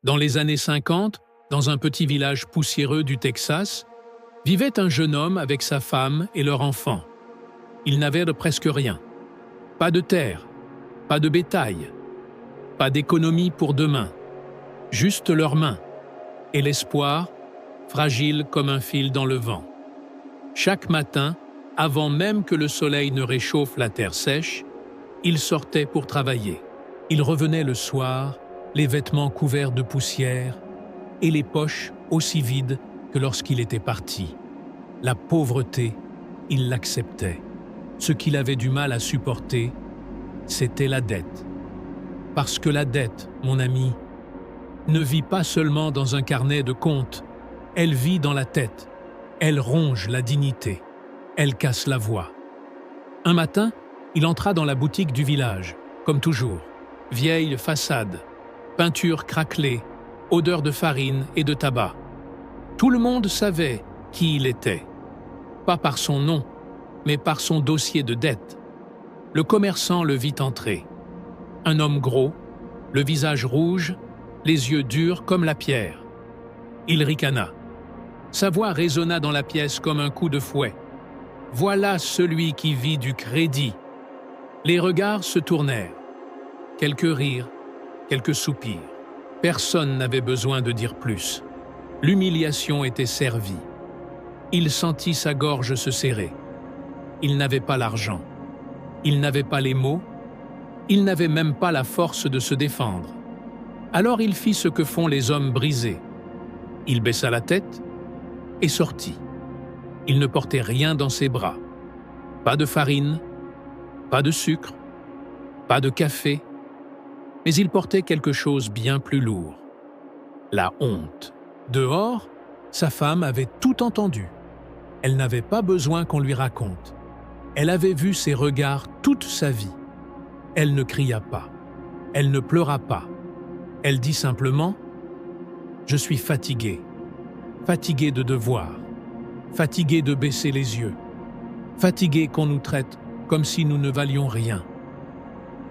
Dans les années 50, dans un petit village poussiéreux du Texas, vivait un jeune homme avec sa femme et leur enfant. Ils n'avaient presque rien. Pas de terre, pas de bétail, pas d'économie pour demain. Juste leurs mains et l'espoir, fragile comme un fil dans le vent. Chaque matin, avant même que le soleil ne réchauffe la terre sèche, ils sortaient pour travailler. Ils revenaient le soir, les vêtements couverts de poussière et les poches aussi vides que lorsqu'il était parti. La pauvreté, il l'acceptait. Ce qu'il avait du mal à supporter, c'était la dette. Parce que la dette, mon ami, ne vit pas seulement dans un carnet de comptes, elle vit dans la tête, elle ronge la dignité, elle casse la voix. Un matin, il entra dans la boutique du village, comme toujours. Vieille façade, peinture craquelée, odeur de farine et de tabac. Tout le monde savait qui il était. Pas par son nom, mais par son dossier de dette. Le commerçant le vit entrer. Un homme gros, le visage rouge, les yeux durs comme la pierre. Il ricana. Sa voix résonna dans la pièce comme un coup de fouet. Voilà celui qui vit du crédit. Les regards se tournèrent. Quelques rires, quelques soupirs. Personne n'avait besoin de dire plus. L'humiliation était servie. Il sentit sa gorge se serrer. Il n'avait pas l'argent. Il n'avait pas les mots. Il n'avait même pas la force de se défendre. Alors il fit ce que font les hommes brisés. Il baissa la tête et sortit. Il ne portait rien dans ses bras. Pas de farine, pas de sucre, pas de café, mais il portait quelque chose bien plus lourd. La honte. Dehors, sa femme avait tout entendu. Elle n'avait pas besoin qu'on lui raconte. Elle avait vu ses regards toute sa vie. Elle ne cria pas. Elle ne pleura pas. Elle dit simplement « Je suis fatiguée. Fatiguée de devoir. Fatiguée de baisser les yeux. Fatiguée qu'on nous traite comme si nous ne valions rien. »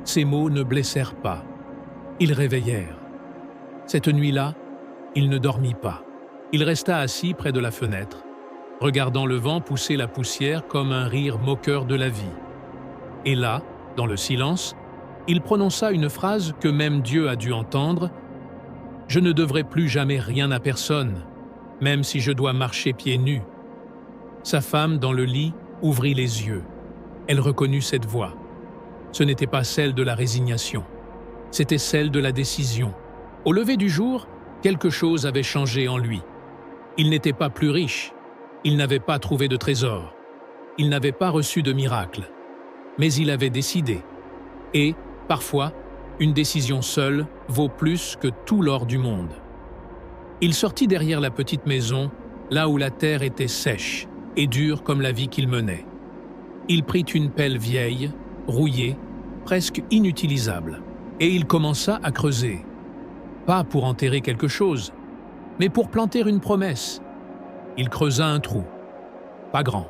Ces mots ne blessèrent pas. Ils réveillèrent. Cette nuit-là, il ne dormit pas. Il resta assis près de la fenêtre, regardant le vent pousser la poussière comme un rire moqueur de la vie. Et là, dans le silence, il prononça une phrase que même Dieu a dû entendre « Je ne devrai plus jamais rien à personne, même si je dois marcher pieds nus. » Sa femme, dans le lit, ouvrit les yeux. Elle reconnut cette voix. Ce n'était pas celle de la résignation. C'était celle de la décision. Au lever du jour, quelque chose avait changé en lui. Il n'était pas plus riche. Il n'avait pas trouvé de trésor. Il n'avait pas reçu de miracle. Mais il avait décidé. Et, parfois, une décision seule vaut plus que tout l'or du monde. Il sortit derrière la petite maison, là où la terre était sèche et dure comme la vie qu'il menait. Il prit une pelle vieille, rouillée, presque inutilisable, et il commença à creuser. Pas pour enterrer quelque chose, mais pour planter une promesse. Il creusa un trou, pas grand,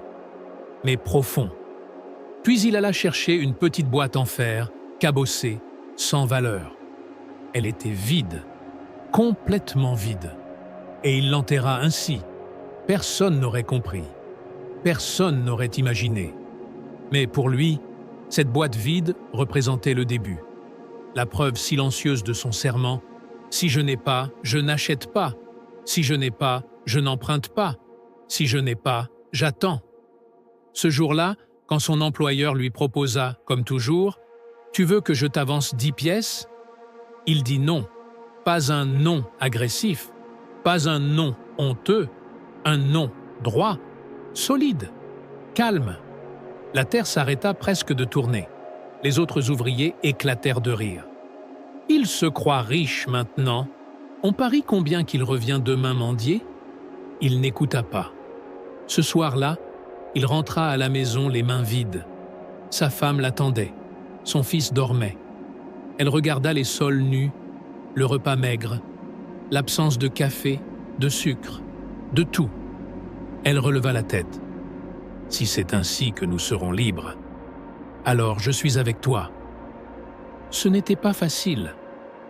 mais profond. Puis il alla chercher une petite boîte en fer, cabossée, sans valeur. Elle était vide, complètement vide. Et il l'enterra ainsi. Personne n'aurait compris. Personne n'aurait imaginé. Mais pour lui, cette boîte vide représentait le début. La preuve silencieuse de son serment « Si je n'ai pas, je n'achète pas. Si je n'ai pas, je n'emprunte pas. Si je n'ai pas, j'attends. » Ce jour-là, quand son employeur lui proposa, comme toujours, « Tu veux que je t'avance 10 pièces ?» Il dit non. Pas un non agressif, pas un non honteux, un non droit, solide, calme. La terre s'arrêta presque de tourner. Les autres ouvriers éclatèrent de rire. Il se croit riche maintenant. On parie combien qu'il revient demain mendier? Il n'écouta pas. Ce soir-là, il rentra à la maison les mains vides. Sa femme l'attendait. Son fils dormait. Elle regarda les sols nus, le repas maigre, l'absence de café, de sucre, de tout. Elle releva la tête. « Si c'est ainsi que nous serons libres, alors je suis avec toi. » Ce n'était pas facile,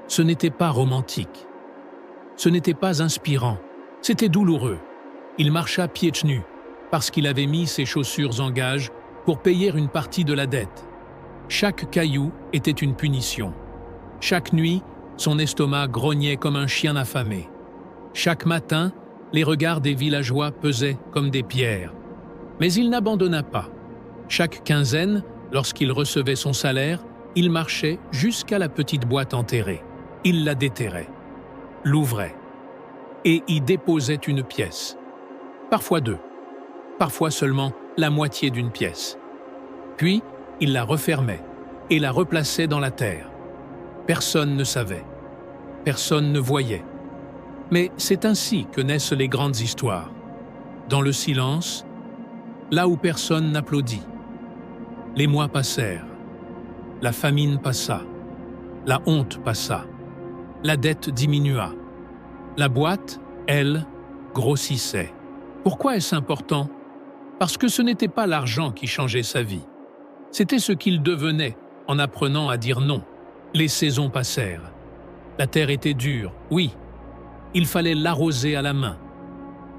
ce n'était pas romantique. Ce n'était pas inspirant, c'était douloureux. Il marcha pieds nus, parce qu'il avait mis ses chaussures en gage pour payer une partie de la dette. Chaque caillou était une punition. Chaque nuit, son estomac grognait comme un chien affamé. Chaque matin, les regards des villageois pesaient comme des pierres. Mais il n'abandonna pas. Chaque quinzaine, lorsqu'il recevait son salaire, il marchait jusqu'à la petite boîte enterrée. Il la déterrait, l'ouvrait et y déposait une pièce. Parfois deux, parfois seulement la moitié d'une pièce. Puis, il la refermait et la replaçait dans la terre. Personne ne savait, personne ne voyait. Mais c'est ainsi que naissent les grandes histoires. Dans le silence, là où personne n'applaudit. Les mois passèrent, la famine passa, la honte passa, la dette diminua. La boîte, elle, grossissait. Pourquoi est-ce important? Parce que ce n'était pas l'argent qui changeait sa vie. C'était ce qu'il devenait en apprenant à dire non. Les saisons passèrent. La terre était dure, oui. Il fallait l'arroser à la main.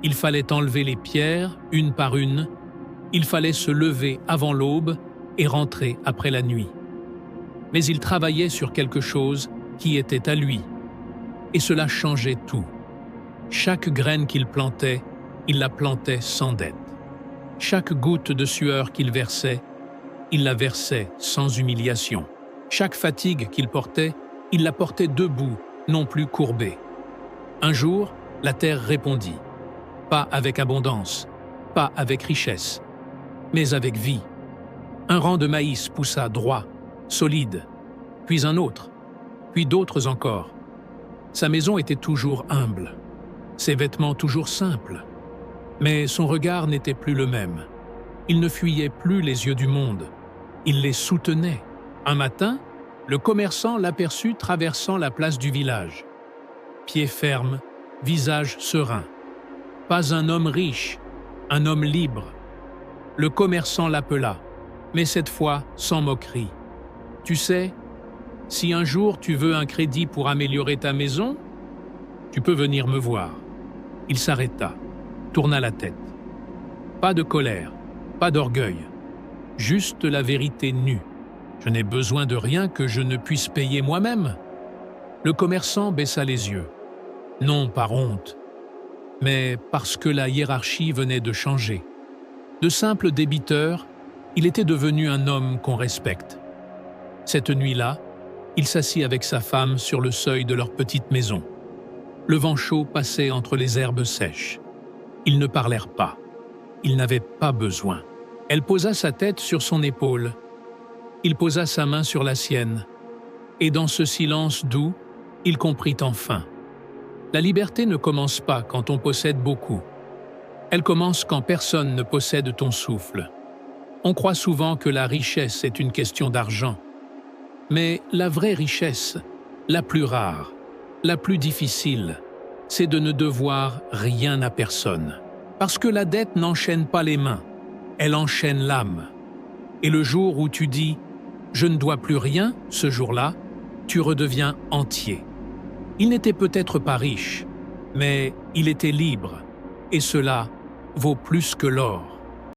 Il fallait enlever les pierres, une par une. Il fallait se lever avant l'aube et rentrer après la nuit. Mais il travaillait sur quelque chose qui était à lui. Et cela changeait tout. Chaque graine qu'il plantait, il la plantait sans dette. Chaque goutte de sueur qu'il versait, il la versait sans humiliation. Chaque fatigue qu'il portait, il la portait debout, non plus courbée. Un jour, la terre répondit. Pas avec abondance, pas avec richesse, mais avec vie. Un rang de maïs poussa droit, solide, puis un autre, puis d'autres encore. Sa maison était toujours humble, ses vêtements toujours simples. Mais son regard n'était plus le même. Il ne fuyait plus les yeux du monde, il les soutenait. Un matin, le commerçant l'aperçut traversant la place du village. Pieds fermes, visage serein. Pas un homme riche, un homme libre. Le commerçant l'appela, mais cette fois sans moquerie. « Tu sais, si un jour tu veux un crédit pour améliorer ta maison, tu peux venir me voir. » Il s'arrêta, tourna la tête. Pas de colère, pas d'orgueil, juste la vérité nue. Je n'ai besoin de rien que je ne puisse payer moi-même. Le commerçant baissa les yeux, non par honte, mais parce que la hiérarchie venait de changer. De simple débiteur, il était devenu un homme qu'on respecte. Cette nuit-là, il s'assit avec sa femme sur le seuil de leur petite maison. Le vent chaud passait entre les herbes sèches. Ils ne parlèrent pas. Ils n'avaient pas besoin. Elle posa sa tête sur son épaule. Il posa sa main sur la sienne. Et dans ce silence doux, il comprit enfin. La liberté ne commence pas quand on possède beaucoup. Elle commence quand personne ne possède ton souffle. On croit souvent que la richesse est une question d'argent. Mais la vraie richesse, la plus rare, la plus difficile, c'est de ne devoir rien à personne. Parce que la dette n'enchaîne pas les mains, elle enchaîne l'âme. Et le jour où tu dis « je ne dois plus rien », ce jour-là, tu redeviens entier. Il n'était peut-être pas riche, mais il était libre, et cela vaut plus que l'or.